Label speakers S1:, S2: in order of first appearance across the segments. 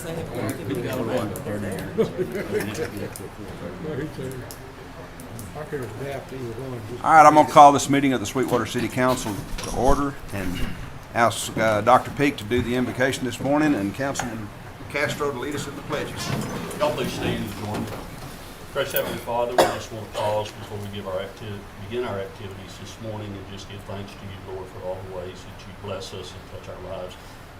S1: All right, I'm going to call this meeting of the Sweetwater City Council to order and ask Dr. Peak to do the invocation this morning and Councilman Castro to lead us in the pledges.
S2: Y'all please stand and join me. Precious Heavenly Father, we just want to pause before we begin our activities this morning and just give thanks to you, Lord, for all the ways that you bless us and touch our lives.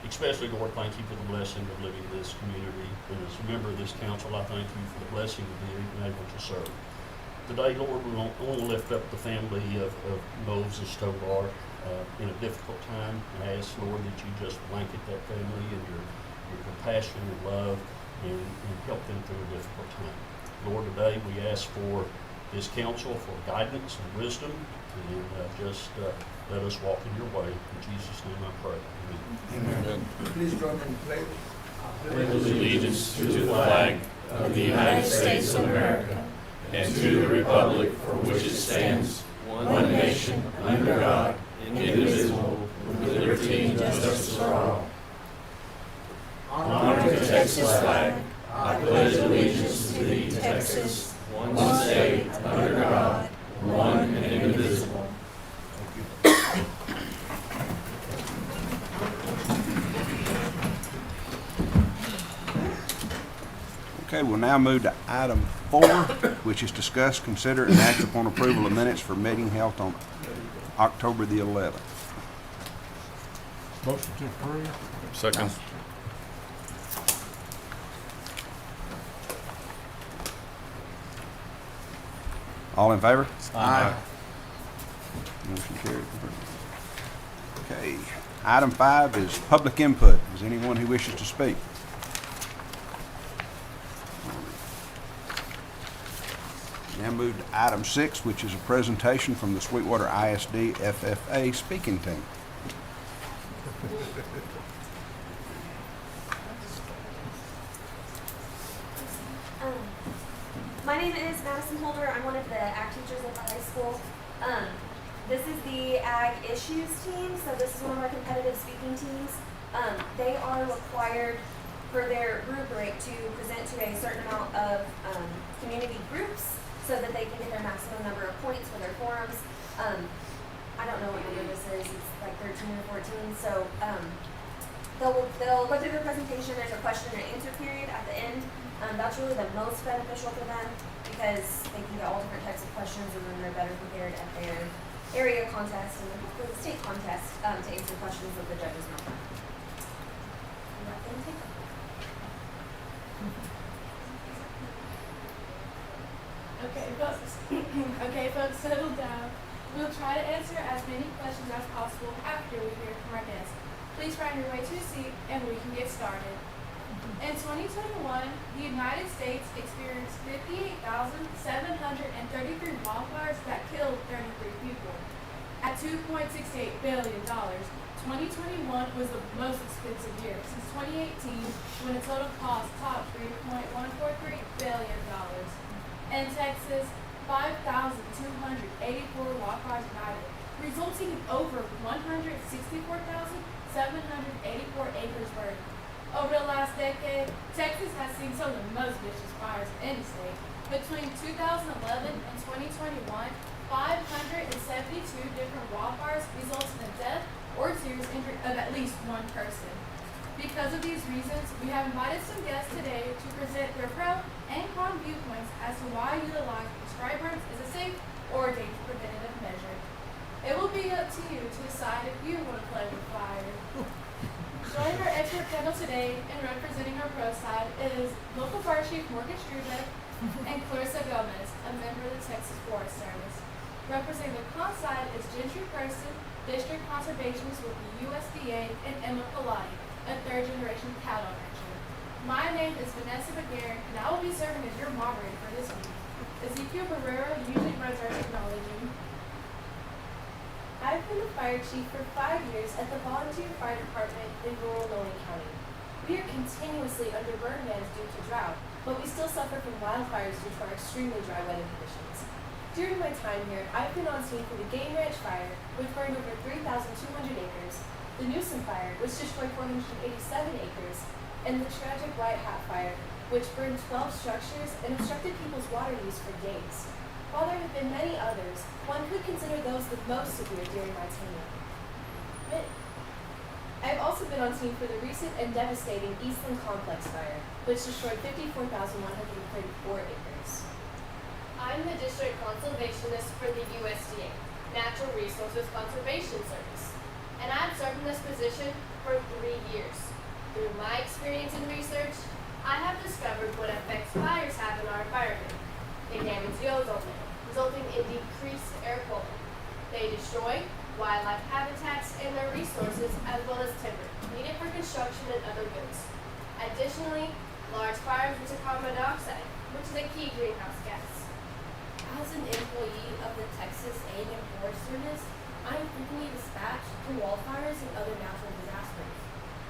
S2: Especially, Lord, thank you for the blessing of living in this community. And as a member of this council, I thank you for the blessing of being able to serve. Today, Lord, we want to lift up the family of Moses Tovar in a difficult time. I ask, Lord, that you just blanket that family in your compassion and love and help them through a difficult time. Lord, today we ask for this council for guidance and wisdom, and just let us walk in your way. In Jesus' name I pray. Amen.
S3: Amen. Please join me in prayer.
S4: I pledge allegiance to the flag of the United States of America and to the republic for which it stands, one nation, under God, indivisible, with liberty and justice for all. Honor to the Texas flag. I pledge allegiance to thee, Texas, one state, under God, one and indivisible.
S1: Okay, we'll now move to item 4, which is discuss, consider, and act upon approval of minutes for meeting held on October the 11th.
S3: Motion to approve.
S4: Second.
S1: All in favor?
S4: Aye.
S1: Motion carried. Okay, item 5 is public input. Is anyone who wishes to speak? Now move to item 6, which is a presentation from the Sweetwater ISD FFA speaking team.
S5: My name is Madison Holder. I'm one of the ag teachers at the high school. This is the ag issues team, so this is one of our competitive speaking teams. They are required for their rubric to present to a certain amount of community groups so that they can get their maximum number of points for their forums. I don't know what number this is. It's like 13 or 14. So they'll go through their presentation. There's a question and answer period at the end. That's really the most beneficial for them because they can get all different types of questions and then they're better prepared at their area contest and hopefully the state contest to answer questions that the judges know.
S6: Okay, folks, settle down. We'll try to answer as many questions as possible after we hear from our guests. Please find your way to a seat and we can get started. In 2021, the United States experienced 58,733 wildfires that killed 33 people. At $2.68 billion, 2021 was the most expensive year since 2018, when the total cost topped $3.143 billion. In Texas, 5,284 wildfires ignited, resulting in over 164,784 acres burned. Over the last decade, Texas has seen some of the most vicious fires in the state. Between 2011 and 2021, 572 different wildfires resulted in death or serious injury of at least one person. Because of these reasons, we have invited some guests today to present their pro and con viewpoints as to why utilizing prescribed burns is a safe or dangerous preventative measure. It will be up to you to decide if you want to play with fire. Joining our expert panel today and representing our pro side is local fire chief Morgan Strubeck and Clarissa Gomez, a member of the Texas Forest Service. Representing the con side is Gentry Preston, district conservationist with the USDA, and Emma Pilati, a third-generation cattle rancher. My name is Vanessa McGarrett, and I will be serving as your moderator for this week. Ezekiel Barrera usually runs our technology.
S7: I've been a fire chief for 5 years at the Volunteer Fire Department in rural Knowing County. We are continuously under burn bans due to drought, but we still suffer from wildfires due to our extremely dry weather conditions. During my time here, I've been on scene for the Game Ranch Fire, which burned over 3,200 acres, the Newsom Fire, which destroyed 487 acres, and the tragic White Hat Fire, which burned 12 structures and obstructed people's water use for days. While there have been many others, one could consider those the most severe during my tenure. I have also been on scene for the recent and devastating Eastland Complex Fire, which destroyed 54,134 acres.
S8: I'm the district conservationist for the USDA, Natural Resources Conservation Service, and I've served in this position for 3 years. Through my experience and research, I have discovered what effects fires have in our environment. They damage the ozone layer, resulting in decreased air quality. They destroy wildlife habitats and their resources, as well as timber, needed for construction and other goods. Additionally, large fires release carbon dioxide, which is a key greenhouse gas.
S7: As an employee of the Texas A&M Forest Service, I am frequently dispatched to wildfires and other natural disasters.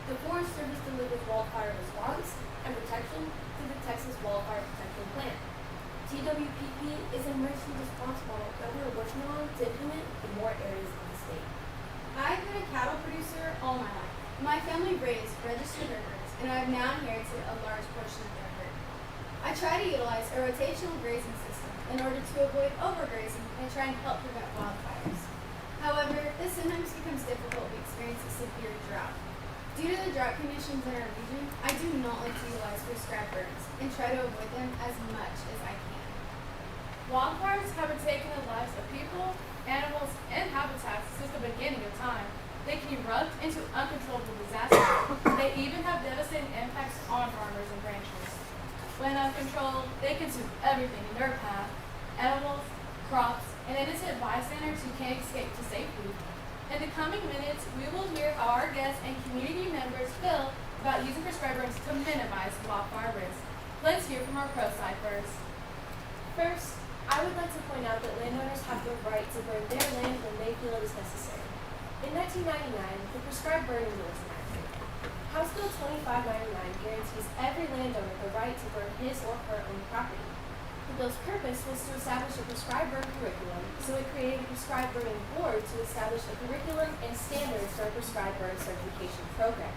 S7: The Forest Service delivers wildfire response and protection through the Texas Wildfire Protection Plan. TWPP is an emergency response model that we are working on to implement in more areas of the state.
S6: I've been a cattle producer all my life. My family raised registered herds, and I have now inherited a large portion of their herd. I try to utilize a rotational grazing system in order to avoid overgrazing and try and help prevent wildfires. However, this sometimes becomes difficult if we experience a severe drought. Due to the drought conditions in our region, I do not like to utilize prescribed burns and try to avoid them as much as I can. Wildfires have been taking the lives of people, animals, and habitats since the beginning of time. They can erupt into uncontrollable disasters. They even have devastating impacts on farmers and ranchers. When uncontrolled, they consume everything in their path: animals, crops, and innocent bystanders who can't escape to safety. In the coming minutes, we will hear how our guests and community members feel about using prescribed burns to minimize wildfire risk. Let's hear from our pro-cyphers.
S7: First, I would like to point out that landowners have the right to burn their land when they feel it is necessary. In 1999, the prescribed burning bill was enacted. House Bill 2599 guarantees every landowner the right to burn his or her own property. The bill's purpose was to establish a prescribed burn curriculum, so it created a prescribed burning board to establish a curriculum and standards for a prescribed burn certification program.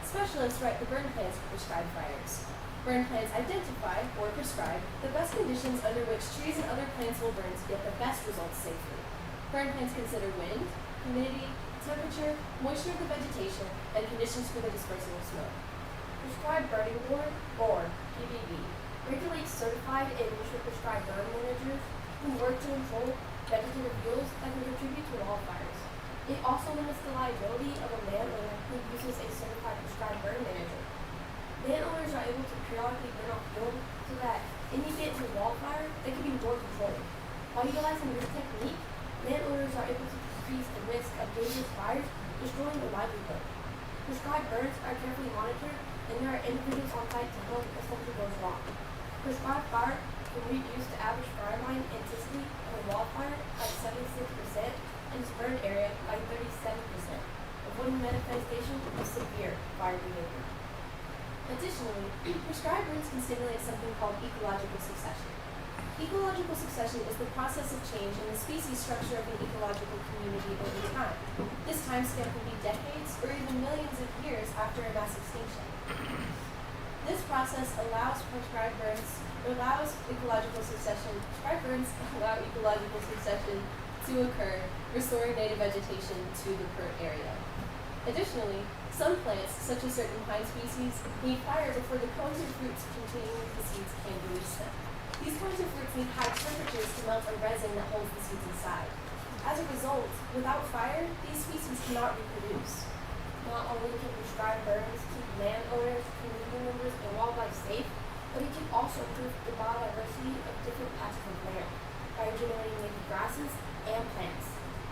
S7: Specialists write the burn plans for prescribed fires. Burn plans identify, or prescribe, the best conditions under which trees and other plants will burn to get the best results safely. Burn plans consider wind, humidity, temperature, moisture of the vegetation, and conditions for the dispersal of smoke. Prescribed Burning Board, or PBB, regulates certified and initial prescribed burn managers who work to control vegetative yields that can contribute to wildfires. It also limits the liability of a landowner who uses a certified prescribed burn manager. Landowners are able to periodically burn off fuel so that in the event of a wildfire, they can be more controlled. By utilizing this technique, landowners are able to decrease the risk of dangerous fires destroying their livelihood. Prescribed burns are carefully monitored, and there are individuals on site to help if something goes wrong. Prescribed fire can reduce the average fire line intensity of a wildfire by 76% and its burn area by 37%, avoiding manifestation of severe fire behavior. Additionally, prescribed burns can stimulate something called ecological succession. Ecological succession is the process of change in the species structure of an ecological community over time. This time scale can be decades or even millions of years after a mass extinction. This process allows ecological succession to occur, restoring native vegetation to the current area. Additionally, some plants, such as certain pine species, need fire before the cones or fruits containing the seeds can release them. These cones or fruits need high temperatures to melt a resin that holds the seeds inside. As a result, without fire, these species cannot reproduce. Not only can prescribed burns keep landowners, community members, and wildlife safe, but it can also improve the biodiversity of different patches of land by regenerating native grasses and plants.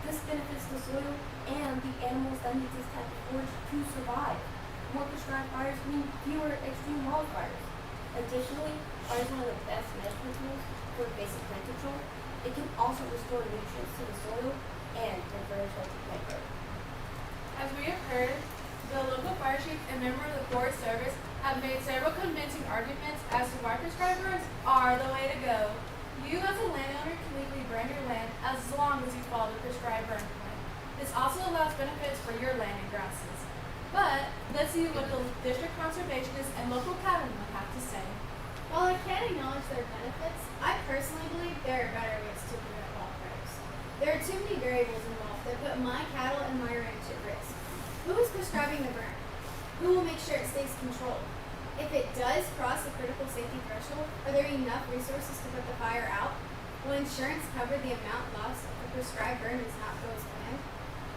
S7: This benefits the soil and the animals that need this type of forage to survive. More prescribed fires mean fewer extreme wildfires. Additionally, fire is one of the best management tools for basic plant control. It can also restore nutrients to the soil and encourage healthy plant growth.
S6: As we have heard, the local fire chief and member of the Forest Service have made several convincing arguments as to why prescribed burns are the way to go. You as a landowner can legally burn your land as long as you follow the prescribed burn plan. This also allows benefits for your land and grasses. But let's see what the district conservationists and local cattlemen have to say.
S9: While I can't acknowledge their benefits, I personally believe there are better ways to prevent wildfires. There are too many variables involved that put my cattle and my ranch at risk. Who is prescribing the burn? Who will make sure it stays controlled? If it does cross a critical safety threshold, are there enough resources to put the fire out? Will insurance cover the amount lost if the prescribed burn does not go as planned?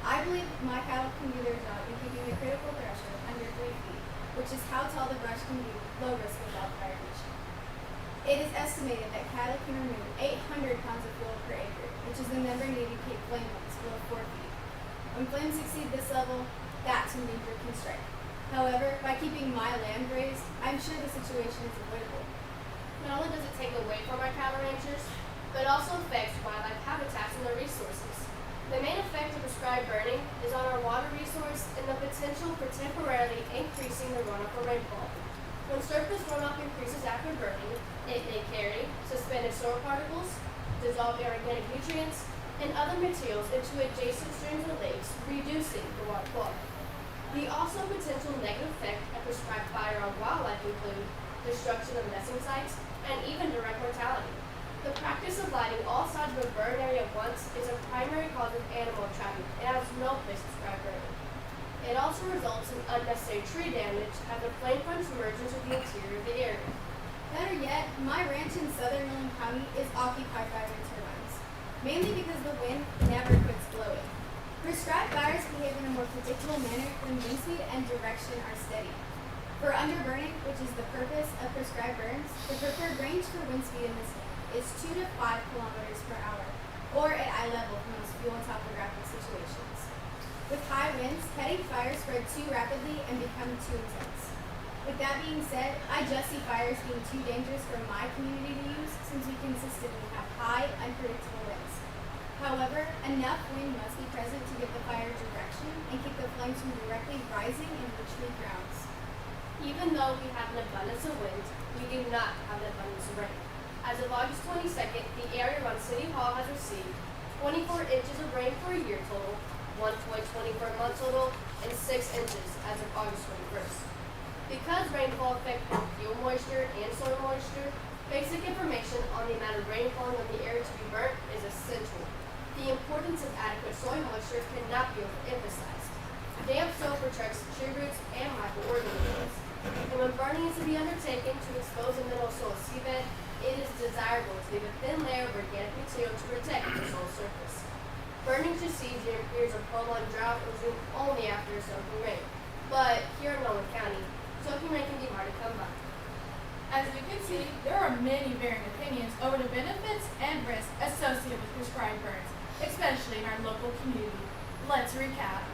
S9: I believe my cattle can do their job in keeping the critical threshold under 3 feet, which is how tall the brush can be with low risk of wildfire emission. It is estimated that cattle can remove 800 pounds of fuel per acre, which is the number needed to keep flame levels below 4 feet. When flames exceed this level, that's when danger can strike. However, by keeping my land raised, I'm sure the situation is avoidable.
S8: Not only does it take away from our cattle ranchers, but also affects wildlife habitats and their resources. The main effect of prescribed burning is on our water resource and the potential for temporarily increasing the runoff for rainfall. When surface runoff increases after burning, it may carry suspended soil particles, dissolved organic nutrients, and other materials into adjacent streams or lakes, reducing the water quality. The also potential negative effect of prescribed fire on wildlife include destruction of nesting sites and even direct mortality. The practice of lighting all sides of a burn area at once is a primary cause of animal traffic and has no place to prescribe burning. It also results in unnecessary tree damage as the flame fronts merge into the interior of the area.
S9: Better yet, my ranch in southern Millen County is occupied by wind turbines, mainly because the wind never quits blowing. Prescribed fires behave in a more predictable manner when wind speed and direction are steady. For underburning, which is the purpose of prescribed burns, the preferred range for wind speed in this is 2 to 5 kilometers per hour, or at eye level for most fuel and topographic situations. With high winds, heading fires spread too rapidly and become too intense. With that being said, I just see fires being too dangerous for my community to use since we consistently have high, unpredictable winds. However, enough wind must be present to give the fire direction and keep the flames from directly rising in richly grounds.
S8: Even though we have an abundance of wind, we do not have an abundance of rain. As of August 22nd, the area around City Hall has received 24 inches of rain for a year total, 1.20 for a month total, and 6 inches as of August 21st. Because rainfall affects both fuel moisture and soil moisture, basic information on the amount of rain falling on the area to be burnt is essential. The importance of adequate soil moisture cannot be overemphasized. Damp soil protects tree roots and microorganisms. And when burning is to be undertaken to expose a mineral soil seabed, it is desirable to leave a thin layer of organic material to protect the soil surface. Burning should cease during periods of prolonged drought or resume only after a soaking rain. But here in Nolan County, soaking rain can be hard to come by.
S6: As we can see, there are many varying opinions over the benefits and risks associated with prescribed burns, especially in our local community. Let's recap.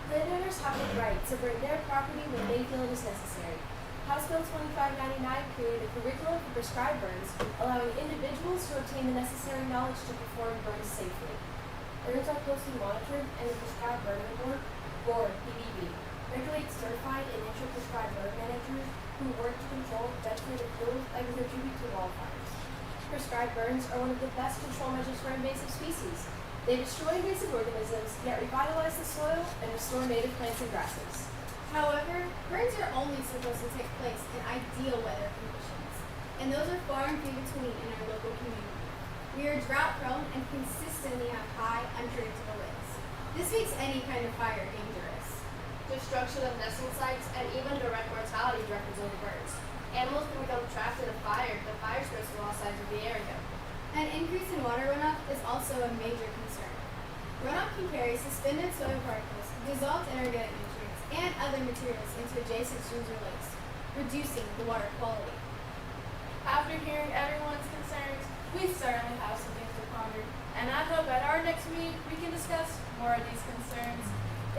S7: Landowners have the right to burn their property when they feel it is necessary. House Bill 2599 created a curriculum for prescribed burns, allowing individuals to obtain the necessary knowledge to perform burns safely. Burns are closely monitored, and the Prescribed Burning Board, or PBB, regulates certified and intra-prescribed burn managers who work to control vegetative fuels that can contribute to wildfires. Prescribed burns are one of the best control measures for invasive species. They destroy invasive organisms, yet revitalize the soil and restore native plants and grasses.
S9: However, burns are only supposed to take place in ideal weather conditions, and those are far and few between in our local community. We are drought prone and consistently have high, unpredictable winds. This makes any kind of fire dangerous.
S8: Destruction of nesting sites and even direct mortality records over burns. Animals can become trapped in a fire if the fire spreads to all sides of the area.
S9: An increase in water runoff is also a major concern. Runoff can carry suspended soil particles, dissolved inorganic nutrients, and other materials into adjacent streams or lakes, reducing the water quality.
S6: After hearing everyone's concerns, we certainly have some things to ponder, and I hope at our next meeting we can discuss more of these concerns.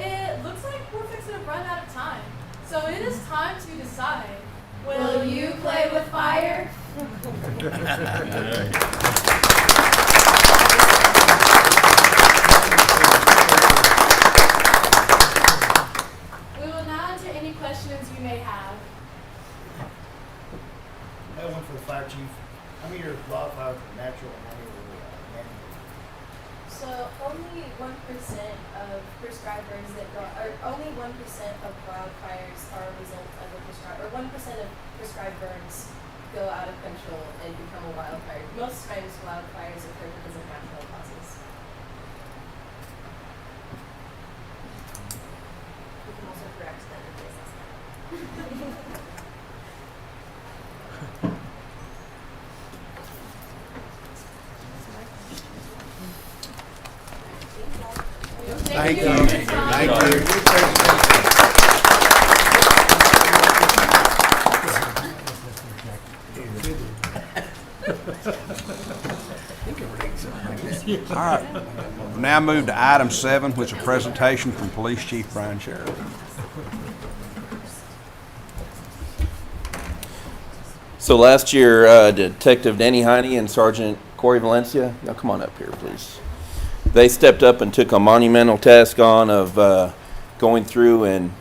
S6: It looks like we're fixing to run out of time, so it is time to decide. Will you play with fire? We will now answer any questions you may have.
S3: I have one for the fire chief. How many are wildfires are natural and how many are man-made?
S7: So only 1% of prescribed burns that go, or only 1% of wildfires are a result of a prescribed, or 1% of prescribed burns go out of control and become a wildfire. Most times wildfires occur because of natural causes.
S5: We can also correct that in the assessment.
S3: Thank you. Thank you.
S1: All right. We'll now move to item 7, which is a presentation from Police Chief Brian Sheridan.
S4: So last year, Detective Danny Heine and Sergeant Corey Valencia, now come on up here, please. They stepped up and took a monumental task on of going through and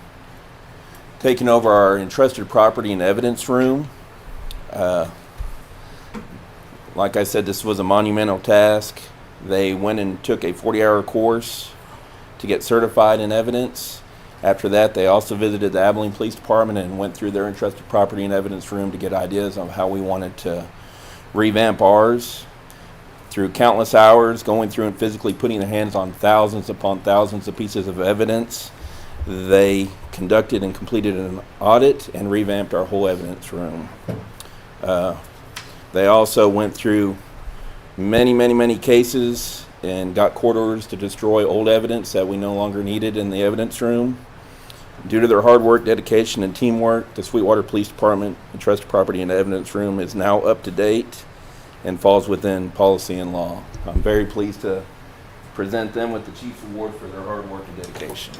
S4: taking over our entrusted property and evidence room. Like I said, this was a monumental task. They went and took a 40-hour course to get certified in evidence. After that, they also visited the Abilene Police Department and went through their entrusted property and evidence room to get ideas on how we wanted to revamp ours. Through countless hours, going through and physically putting their hands on thousands upon thousands of pieces of evidence, they conducted and completed an audit and revamped our whole evidence room. They also went through many cases and got court orders to destroy old evidence that we no longer needed in the evidence room. Due to their hard work, dedication, and teamwork, the Sweetwater Police Department Entrusted Property and Evidence Room is now up to date and falls within policy and law. I'm very pleased to present them with the Chief's Award for their hard work and dedication.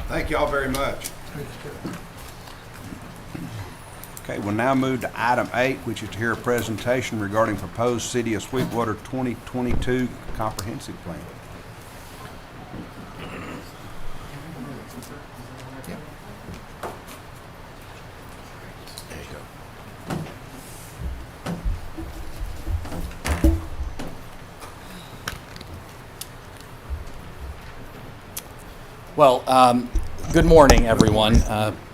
S1: Thank you all very much. Okay, we'll now move to item 8, which is to hear a presentation regarding proposed City of Sweetwater 2022 comprehensive plan.
S10: Well, good morning, everyone.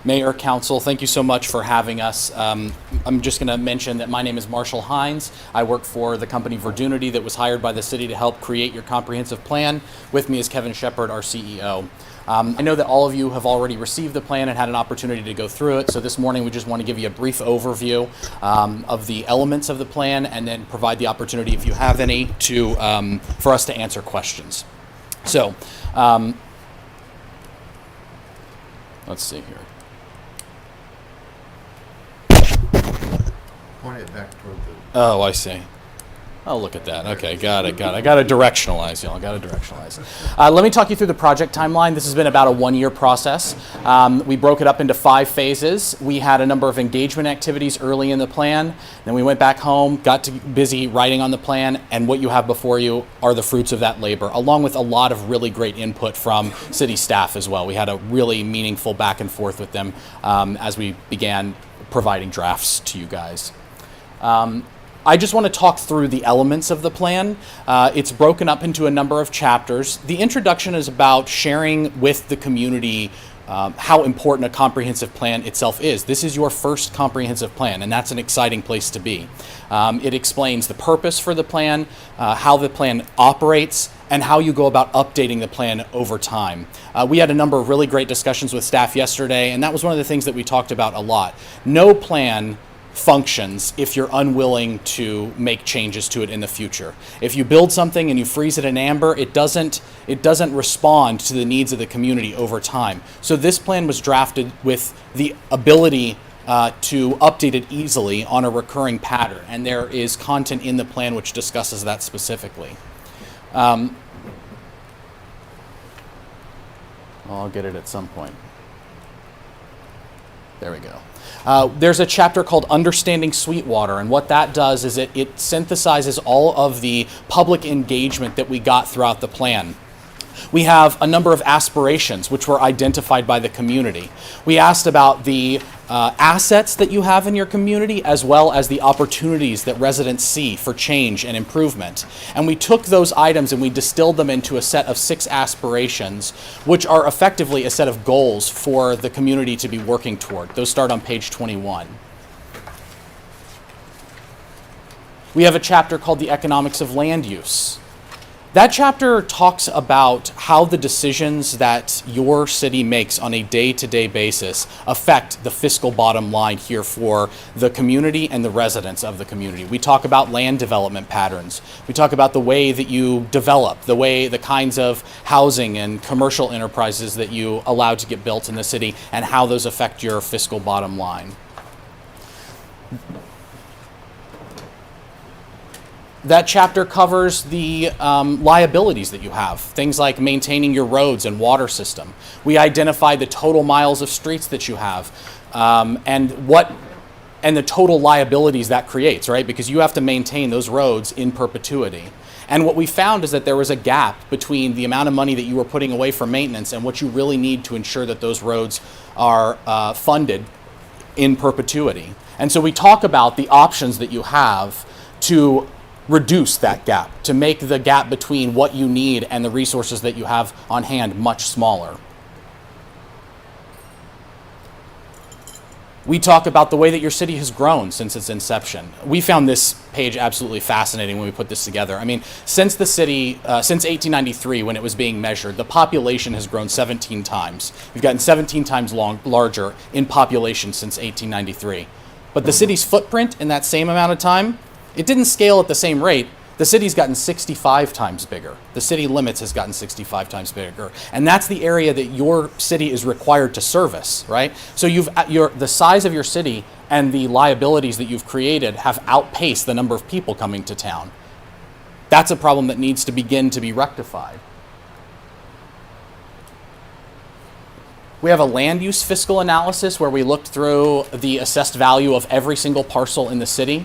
S10: Mayor, Council, thank you so much for having us. I'm just going to mention that my name is Marshall Hines. I work for the company Verdunity that was hired by the city to help create your comprehensive plan. With me is Kevin Shepard, our CEO. I know that all of you have already received the plan and had an opportunity to go through it, so this morning we just want to give you a brief overview of the elements of the plan and then provide the opportunity, if you have any, for us to answer questions. So, let's see here.
S3: Point it back toward the.
S10: Oh, I see. Oh, look at that. Okay, got it. I got to directionalize, y'all. Let me talk you through the project timeline. This has been about a 1-year process. We broke it up into 5 phases. We had a number of engagement activities early in the plan. Then we went back home, got busy writing on the plan, and what you have before you are the fruits of that labor, along with a lot of really great input from city staff as well. We had a really meaningful back and forth with them as we began providing drafts to you guys. I just want to talk through the elements of the plan. It's broken up into a number of chapters. The introduction is about sharing with the community how important a comprehensive plan itself is. This is your first comprehensive plan, and that's an exciting place to be. It explains the purpose for the plan, how the plan operates, and how you go about updating the plan over time. We had a number of really great discussions with staff yesterday, and that was one of the things that we talked about a lot. No plan functions if you're unwilling to make changes to it in the future. If you build something and you freeze it in amber, it doesn't respond to the needs of the community over time. So this plan was drafted with the ability to update it easily on a recurring pattern, and there is content in the plan which discusses that specifically. I'll get it at some point. There we go. There's a chapter called Understanding Sweetwater, and what that does is it synthesizes all of the public engagement that we got throughout the plan. We have a number of aspirations which were identified by the community. We asked about the assets that you have in your community, as well as the opportunities that residents see for change and improvement. And we took those items and we distilled them into a set of 6 aspirations, which are effectively a set of goals for the community to be working toward. Those start on page 21. We have a chapter called The Economics of Land Use. That chapter talks about how the decisions that your city makes on a day-to-day basis affect the fiscal bottom line here for the community and the residents of the community. We talk about land development patterns. We talk about the way that you develop, the kinds of housing and commercial enterprises that you allow to get built in the city, and how those affect your fiscal bottom line. That chapter covers the liabilities that you have, things like maintaining your roads and water system. We identify the total miles of streets that you have, and the total liabilities that creates, right? Because you have to maintain those roads in perpetuity. And what we found is that there was a gap between the amount of money that you were putting away for maintenance and what you really need to ensure that those roads are funded in perpetuity. And so we talk about the options that you have to reduce that gap, to make the gap between what you need and the resources that you have on hand much smaller. We talk about the way that your city has grown since its inception. We found this page absolutely fascinating when we put this together. I mean, since the city, since 1893, when it was being measured, the population has grown 17 times. We've gotten 17 times larger in population since 1893. But the city's footprint in that same amount of time, it didn't scale at the same rate. The city's gotten 65 times bigger. The city limits has gotten 65 times bigger. And that's the area that your city is required to service, right? So the size of your city and the liabilities that you've created have outpaced the number of people coming to town. That's a problem that needs to begin to be rectified. We have a land use fiscal analysis where we looked through the assessed value of every single parcel in the city.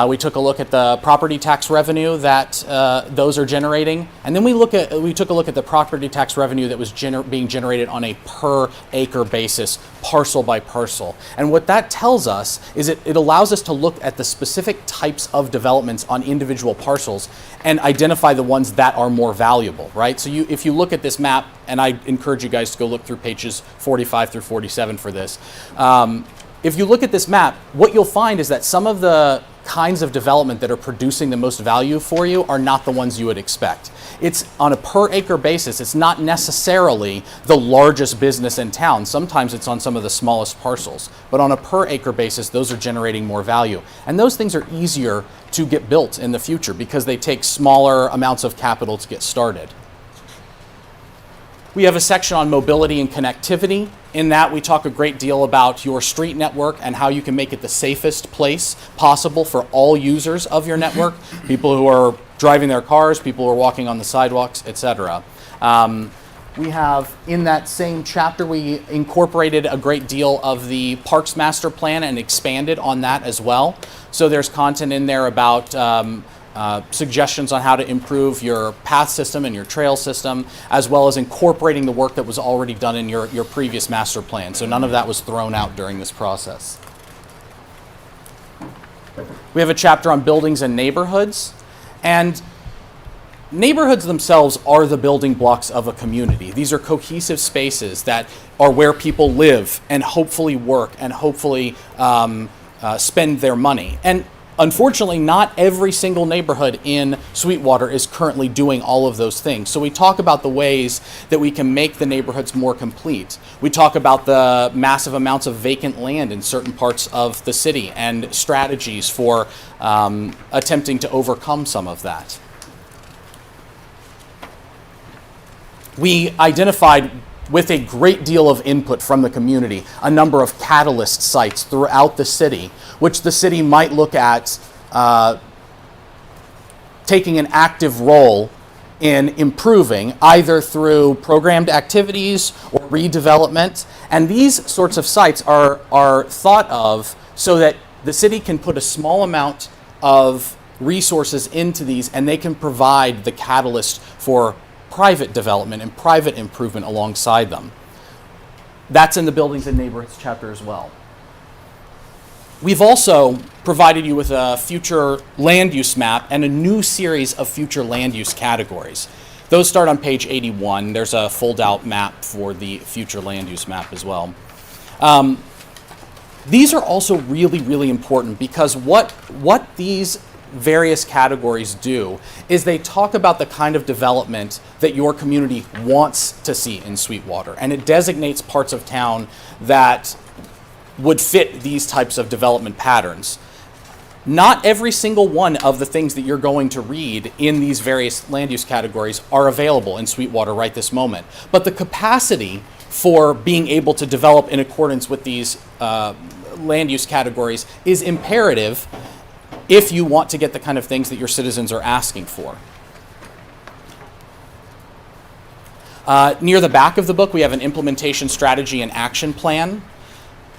S10: We took a look at the property tax revenue that those are generating, and then we took a look at the property tax revenue that was being generated on a per acre basis, parcel by parcel. And what that tells us is it allows us to look at the specific types of developments on individual parcels and identify the ones that are more valuable, right? So if you look at this map, and I encourage you guys to go look through pages 45 through 47 for this. If you look at this map, what you'll find is that some of the kinds of development that are producing the most value for you are not the ones you would expect. It's on a per acre basis. It's not necessarily the largest business in town. Sometimes it's on some of the smallest parcels, but on a per acre basis, those are generating more value. And those things are easier to get built in the future because they take smaller amounts of capital to get started. We have a section on mobility and connectivity. In that, we talk a great deal about your street network and how you can make it the safest place possible for all users of your network, people who are driving their cars, people who are walking on the sidewalks, etc. We have, in that same chapter, we incorporated a great deal of the Parks Master Plan and expanded on that as well. So there's content in there about suggestions on how to improve your path system and your trail system, as well as incorporating the work that was already done in your previous master plan. So none of that was thrown out during this process. We have a chapter on buildings and neighborhoods. And neighborhoods themselves are the building blocks of a community. These are cohesive spaces that are where people live and hopefully work and hopefully spend their money. And unfortunately, not every single neighborhood in Sweetwater is currently doing all of those things. So we talk about the ways that we can make the neighborhoods more complete. We talk about the massive amounts of vacant land in certain parts of the city and strategies for attempting to overcome some of that. We identified, with a great deal of input from the community, a number of catalyst sites throughout the city, which the city might look at taking an active role in improving either through programmed activities or redevelopment. And these sorts of sites are thought of so that the city can put a small amount of resources into these, and they can provide the catalyst for private development and private improvement alongside them. That's in the Buildings and Neighborhoods chapter as well. We've also provided you with a future land use map and a new series of future land use categories. Those start on page 81. There's a fold-out map for the future land use map as well. These are also really, really important because what these various categories do is they talk about the kind of development that your community wants to see in Sweetwater, and it designates parts of town that would fit these types of development patterns. Not every single one of the things that you're going to read in these various land use categories are available in Sweetwater right this moment, but the capacity for being able to develop in accordance with these land use categories is imperative if you want to get the kind of things that your citizens are asking for. Near the back of the book, we have an implementation strategy and action plan.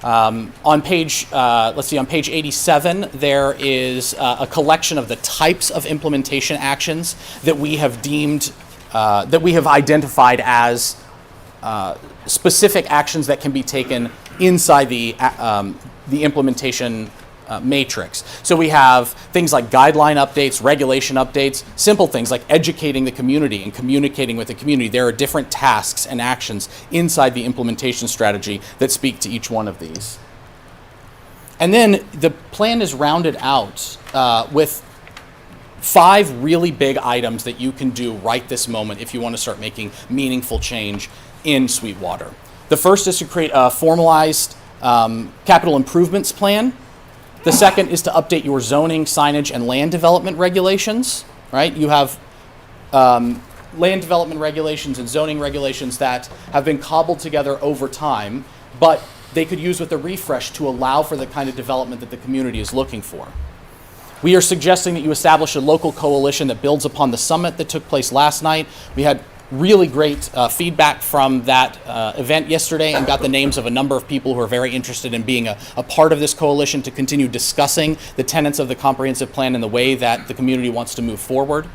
S10: On page 87, there is a collection of the types of implementation actions that we have deemed, that we have identified as specific actions that can be taken inside the implementation matrix. So we have things like guideline updates, regulation updates, simple things like educating the community and communicating with the community. There are different tasks and actions inside the implementation strategy that speak to each one of these. And then the plan is rounded out with 5 really big items that you can do right this moment if you want to start making meaningful change in Sweetwater. The first is to create a formalized capital improvements plan. The second is to update your zoning, signage, and land development regulations, right? You have land development regulations and zoning regulations that have been cobbled together over time, but they could use with a refresh to allow for the kind of development that the community is looking for. We are suggesting that you establish a local coalition that builds upon the summit that took place last night. We had really great feedback from that event yesterday and got the names of a number of people who are very interested in being a part of this coalition to continue discussing the tenets of the comprehensive plan and the way that the community wants to move forward.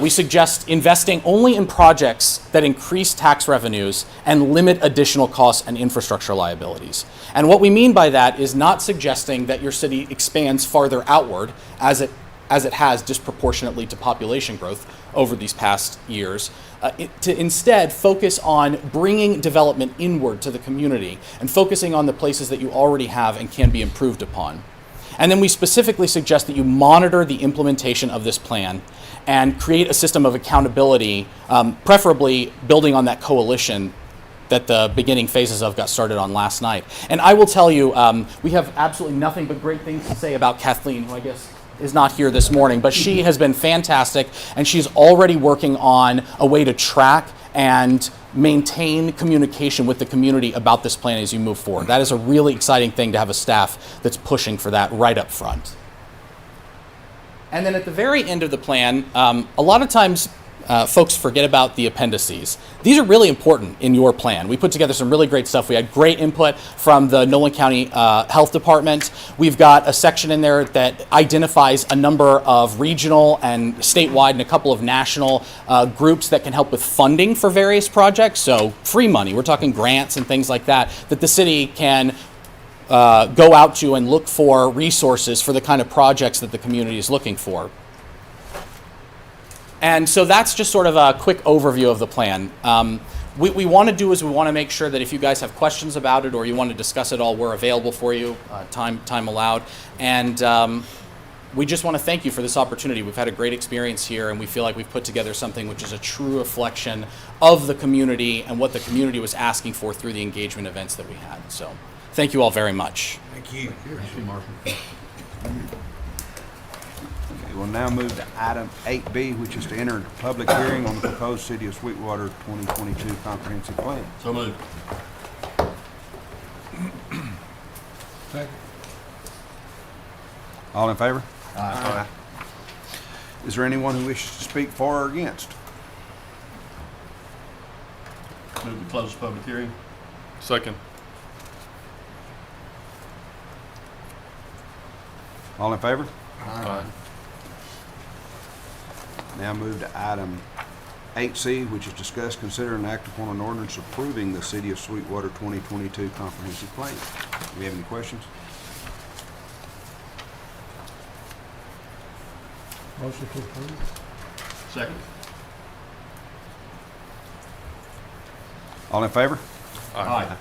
S10: We suggest investing only in projects that increase tax revenues and limit additional costs and infrastructure liabilities. And what we mean by that is not suggesting that your city expands farther outward as it has disproportionately to population growth over these past years, to instead focus on bringing development inward to the community and focusing on the places that you already have and can be improved upon. And then we specifically suggest that you monitor the implementation of this plan and create a system of accountability, preferably building on that coalition that the beginning phases of got started on last night. And I will tell you, we have absolutely nothing but great things to say about Kathleen, who I guess is not here this morning, but she has been fantastic, and she's already working on a way to track and maintain communication with the community about this plan as you move forward. That is a really exciting thing to have a staff that's pushing for that right up front. And then at the very end of the plan, a lot of times folks forget about the appendices. These are really important in your plan. We put together some really great stuff. We had great input from the Nolan County Health Department. We've got a section in there that identifies a number of regional and statewide and a couple of national groups that can help with funding for various projects. So free money, we're talking grants and things like that, that the city can go out to and look for resources for the kind of projects that the community is looking for. And so that's just sort of a quick overview of the plan. What we want to do is we want to make sure that if you guys have questions about it or you want to discuss it all, we're available for you, time allowed. And we just want to thank you for this opportunity. We've had a great experience here, and we feel like we've put together something which is a true reflection of the community and what the community was asking for through the engagement events that we had. So thank you all very much.
S3: Thank you.
S2: Thank you, Mark.
S1: We'll now move to item 8B, which is to enter a public hearing on the proposed City of Sweetwater 2022 comprehensive plan.
S2: So moved.
S1: All in favor? Aye. Is there anyone who wishes to speak for or against?
S2: Move to close the public hearing.
S4: Second.
S1: All in favor?
S4: Aye.
S1: Now move to item 8C, which is discuss, consider, and act upon an ordinance approving the City of Sweetwater 2022 Comprehensive Plan. Do we have any questions?
S3: Motion to approve.
S2: Second.
S1: All in favor?
S2: Aye.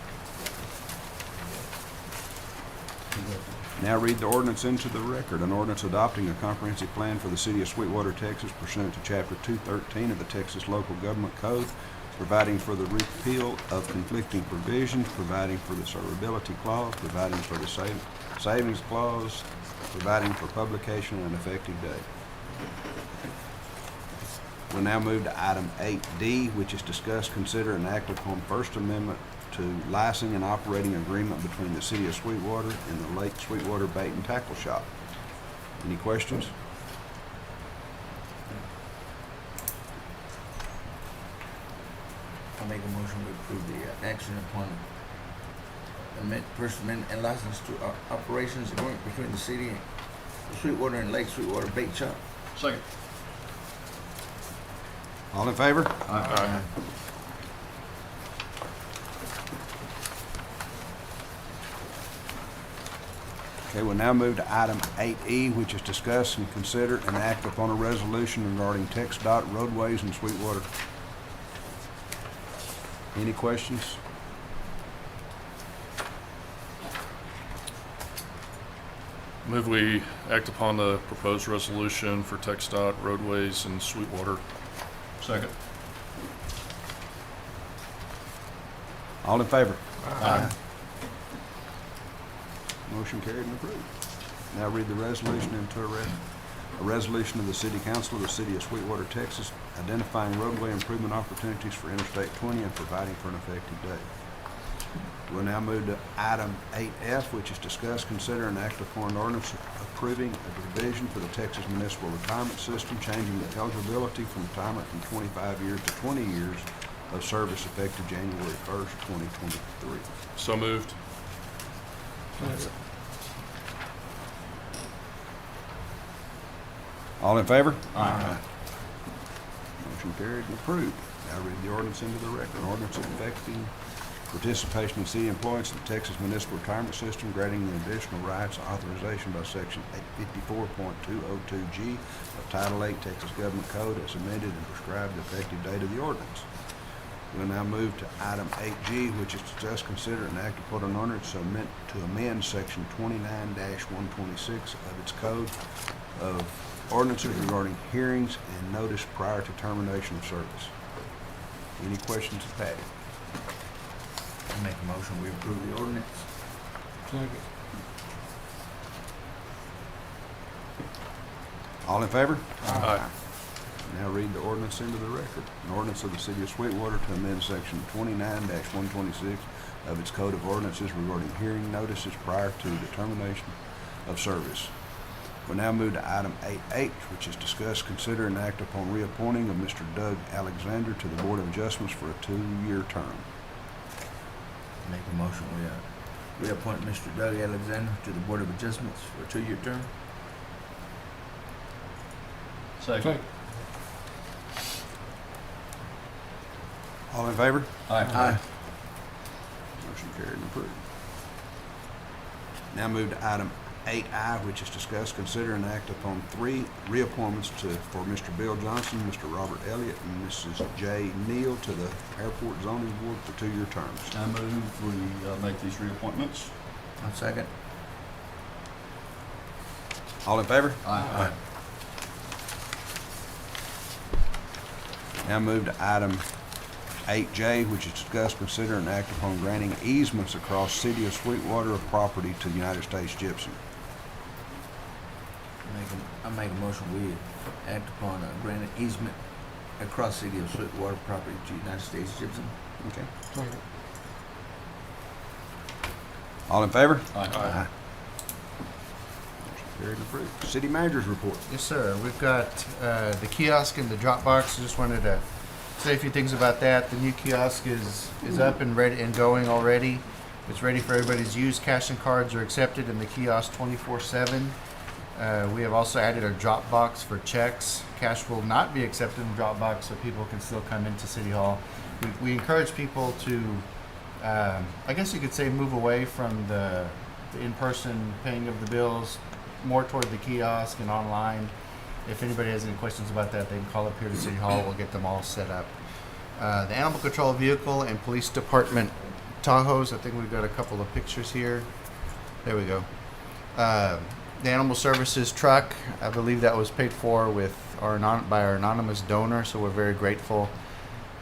S1: Now read the ordinance into the record. An ordinance adopting a comprehensive plan for the City of Sweetwater, Texas pursuant to Chapter 213 of the Texas Local Government Code, providing for the repeal of conflicting provisions, providing for the severability clause, providing for the savings clause, providing for publication and effective date. We'll now move to item 8D, which is discuss, consider, and act upon First Amendment to licensing and operating agreement between the City of Sweetwater and the Lake Sweetwater Bait and Tackle Shop. Any questions?
S3: I make a motion to approve the action upon First Amendment and license to operations agreement between the city of Sweetwater and Lake Sweetwater Bait Shop.
S2: Second.
S1: All in favor?
S3: Aye.
S1: Okay, we'll now move to item 8E, which is discuss and consider and act upon a resolution regarding TxDOT roadways in Sweetwater. Any questions?
S4: Move we act upon the proposed resolution for TxDOT roadways in Sweetwater.
S2: Second.
S1: All in favor?
S3: Aye.
S1: Motion carried and approved. Now read the resolution into a resolution of the City Council of the City of Sweetwater, Texas, identifying roadway improvement opportunities for Interstate 20 and providing for an effective date. We'll now move to item 8F, which is discuss, consider, and act upon an ordinance approving a provision for the Texas Municipal Retirement System, changing the eligibility from retirement from 25 years to 20 years of service effective January 1st, 2023.
S4: So moved.
S1: All in favor?
S3: Aye.
S1: Motion carried and approved. Now read the ordinance into the record. An ordinance affecting participation of city employees in the Texas Municipal Retirement System, granting the additional rights and authorization by Section 854.202G of Title 8 Texas Government Code as amended and prescribed the effective date of the ordinance. We'll now move to item 8G, which is to discuss, consider, and act upon an ordinance to amend Section 29-126 of its code of ordinances regarding hearings and notice prior to termination of service. Any questions of Patty?
S3: I make a motion we approve the ordinance.
S1: All in favor?
S4: Aye.
S1: Now read the ordinance into the record. An ordinance of the City of Sweetwater to amend Section 29-126 of its Code of Ordinances regarding hearing notices prior to determination of service. We'll now move to item 8H, which is discuss, consider, and act upon reappointing of Mr. Doug Alexander to the Board of Adjustments for a 2-year term.
S3: Make a motion we reappoint Mr. Doug Alexander to the Board of Adjustments for a 2-year term.
S2: Second.
S1: All in favor?
S3: Aye.
S1: Motion carried and approved. Now move to item 8I, which is discuss, consider, and act upon 3 reappointments for Mr. Bill Johnson, Mr. Robert Elliott, and Mrs. J. Neal to the Airport Zoning Board for 2-year terms.
S2: I move we make these reappointments.
S3: I'll second.
S1: All in favor?
S3: Aye.
S1: Now move to item 8J, which is discuss, consider, and act upon granting easements across City of Sweetwater of property to United States Gypsum.
S3: I make a motion we act upon a granted easement across City of Sweetwater property to United States Gypsum.
S1: Okay. All in favor?
S2: Aye.
S1: Motion carried and approved. City Manager's report.
S11: Yes, sir. We've got the kiosk and the drop box. Just wanted to say a few things about that. The new kiosk is up and ready and going already. It's ready for everybody's use. Cash and cards are accepted in the kiosk 24/7. We have also added a drop box for checks. Cash will not be accepted in drop box, so people can still come into City Hall. We encourage people to, I guess you could say, move away from the in-person paying of the bills, more toward the kiosk and online. If anybody has any questions about that, they can call up here to City Hall. We'll get them all set up. The animal control vehicle and police department Tahoes. I think we've got a couple of pictures here. There we go. The animal services truck, I believe that was paid for with by our anonymous donor, so we're very grateful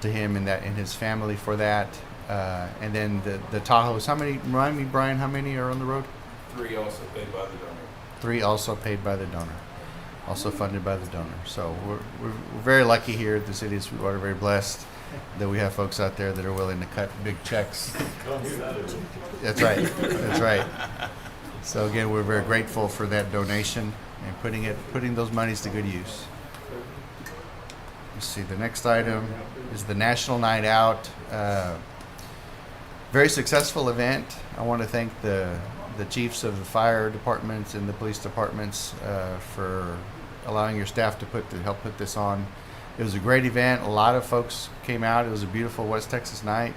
S11: to him and his family for that. And then the Tahoes. How many? Remind me, Brian. How many are on the road?
S4: 3 also paid by the donor.
S11: 3 also paid by the donor, also funded by the donor. So we're very lucky here at the city of Sweetwater. Very blessed that we have folks out there that are willing to cut big checks. That's right. That's right. So again, we're very grateful for that donation and putting those monies to good use. Let's see. The next item is the National Night Out. Very successful event. I want to thank the chiefs of the fire departments and the police departments for allowing your staff to help put this on. It was a great event. A lot of folks came out. It was a beautiful West Texas night,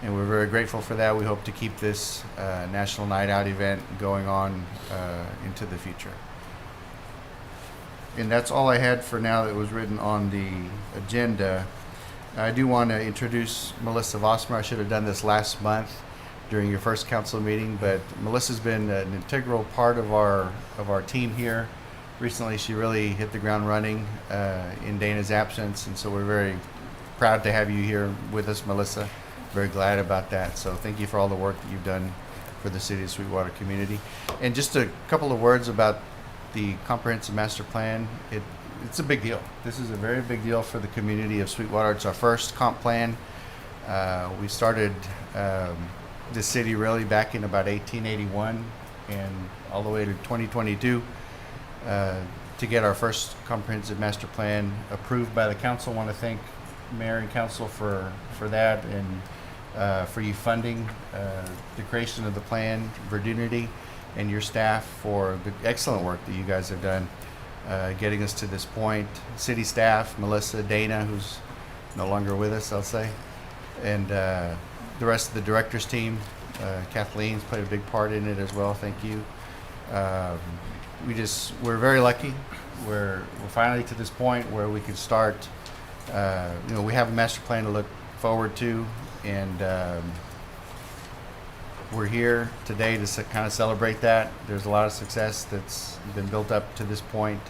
S11: and we're very grateful for that. We hope to keep this National Night Out event going on into the future. And that's all I had for now that was written on the agenda. I do want to introduce Melissa Vosmer. I should have done this last month during your first council meeting, but Melissa's been an integral part of our team here. Recently, she really hit the ground running in Dana's absence, and so we're very proud to have you here with us, Melissa. Very glad about that. So thank you for all the work that you've done for the City of Sweetwater community. And just a couple of words about the comprehensive master plan. It's a big deal. This is a very big deal for the community of Sweetwater. It's our first comp plan. We started the city really back in about 1881 and all the way to 2022 to get our first comprehensive master plan approved by the council. I want to thank Mayor and Council for that and for you funding the creation of the plan, Verdunity, and your staff for the excellent work that you guys have done getting us to this point. City staff, Melissa, Dana, who's no longer with us, I'll say, and the rest of the directors team. Kathleen's played a big part in it as well. Thank you. We're very lucky. We're finally to this point where we can start. We have a master plan to look forward to, and we're here today to kind of celebrate that. There's a lot of success that's been built up to this point,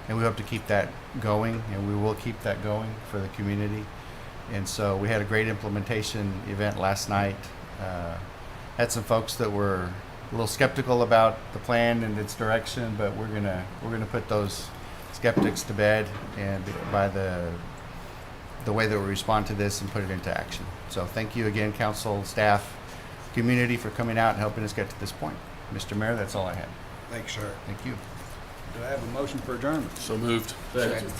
S11: and we hope to keep that going, and we will keep that going for the community. And so we had a great implementation event last night. Had some folks that were a little skeptical about the plan and its direction, but we're gonna put those skeptics to bed, and by the way that we respond to this and put it into action. So thank you again, council, staff, community, for coming out and helping us get to this point. Mr. Mayor, that's all I had.
S1: Thanks, sir.
S11: Thank you.
S1: Do I have a motion for adjournment?
S4: So moved.
S1: Second.